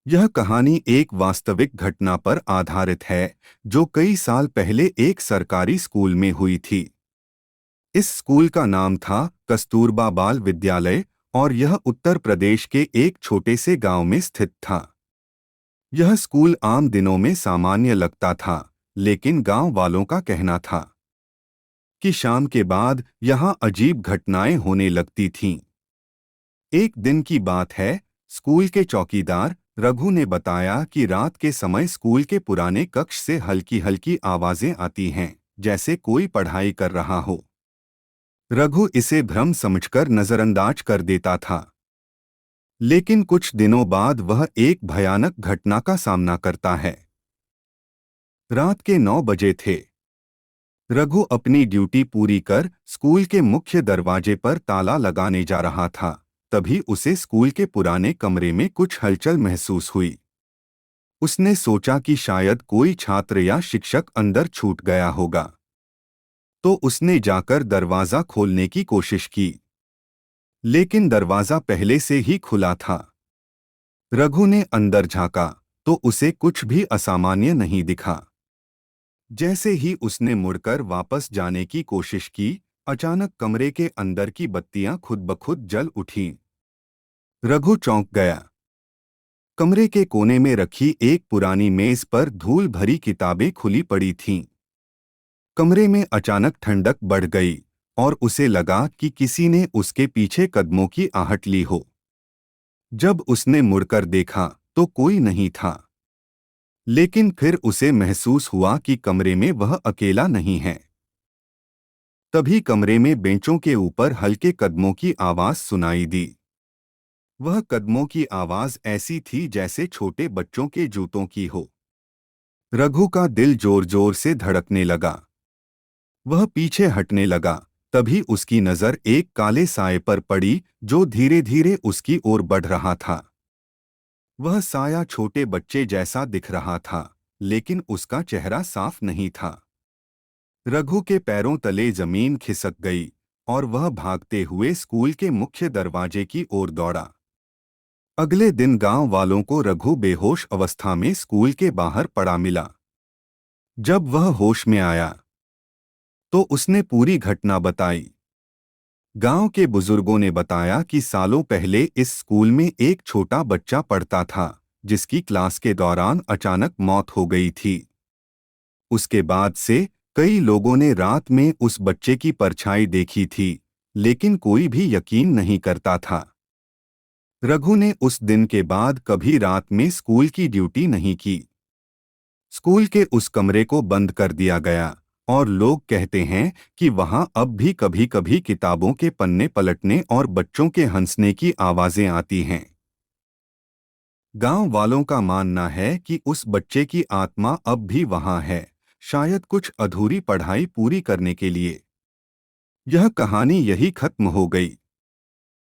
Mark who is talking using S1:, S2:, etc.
S1: यह कहानी एक वास्तविक घटना पर आधारित है जो कई साल पहले एक सरकारी स्कूल में हुई थी। इस स्कूल का नाम था कस्तूरबा बाल विद्यालय और यह उत्तर प्रदेश के एक छोटे से गांव में स्थित था। यह स्कूल आम दिनों में सामान्य लगता था, लेकिन गांव वालों का कहना था कि शाम के बाद यहाँ अजीब घटनाएं होने लगती थीं। एक दिन की बात है, स्कूल के चौकीदार रघु ने बताया कि रात के समय स्कूल के पुराने कक्ष से हल्की हल्की आवाजें आती हैं, जैसे कोई पढ़ाई कर रहा हो। रघु इसे भ्रम समझकर नजरअंदाज कर देता था, लेकिन कुछ दिनों बाद वह एक भयानक घटना का सामना करता है। रात के 9 बजे थे। रघु अपनी ड्यूटी पूरी कर स्कूल के मुख्य दरवाजे पर ताला लगाने जा रहा था। तभी उसे स्कूल के पुराने कमरे में कुछ हलचल महसूस हुई। उसने सोचा कि शायद कोई छात्र या शिक्षक अंदर छूट गया होगा, तो उसने जाकर दरवाजा खोलने की कोशिश की, लेकिन दरवाजा पहले से ही खुला था। रघु ने अंदर झांका तो उसे कुछ भी असामान्य नहीं दिखा। जैसे ही उसने मुड़कर वापस जाने की कोशिश की, अचानक कमरे के अंदर की बत्तियां खुद ब खुद जल उठीं। रघु चौंक गया। कमरे के कोने में रखी एक पुरानी मेज पर धूल भरी किताबें खुली पड़ी थीं। कमरे में अचानक ठंडक बढ़ गई और उसे लगा कि किसी ने उसके पीछे कदमों की आहट ली हो। जब उसने मुड़कर देखा तो कोई नहीं था, लेकिन फिर उसे महसूस हुआ कि कमरे में वह अकेला नहीं है। तभी कमरे में बेंचों के ऊपर हल्के कदमों की आवाज सुनाई दी। वह कदमों की आवाज ऐसी थी जैसे छोटे बच्चों के जूतों की हो। रघु का दिल जोर जोर से धड़कने लगा। वह पीछे हटने लगा। तभी उसकी नजर एक काले साए पर पड़ी जो धीरे धीरे उसकी ओर बढ़ रहा था। वह साया छोटे बच्चे जैसा दिख रहा था, लेकिन उसका चेहरा साफ नहीं था। रघु के पैरों तले जमीन खिसक गई और वह भागते हुए स्कूल के मुख्य दरवाजे की ओर दौड़ा। अगले दिन गांव वालों को रघु बेहोश अवस्था में स्कूल के बाहर पड़ा मिला। जब वह होश में आया तो उसने पूरी घटना बताई। गांव के बुजुर्गों ने बताया कि सालों पहले इस स्कूल में एक छोटा बच्चा पढ़ता था, जिसकी क्लास के दौरान अचानक मौत हो गई थी। उसके बाद से कई लोगों ने रात में उस बच्चे की परछाई देखी थी, लेकिन कोई भी यकीन नहीं करता था। रघु ने उस दिन के बाद कभी रात में स्कूल की ड्यूटी नहीं की। स्कूल के उस कमरे को बंद कर दिया गया और लोग कहते हैं कि वहां अब भी कभी कभी किताबों के पन्ने पलटने और बच्चों के हंसने की आवाजें आती हैं। गांव वालों का मानना है कि उस बच्चे की आत्मा अब भी वहां है, शायद कुछ अधूरी पढ़ाई पूरी करने के लिए। यह कहानी यही खत्म हो गई।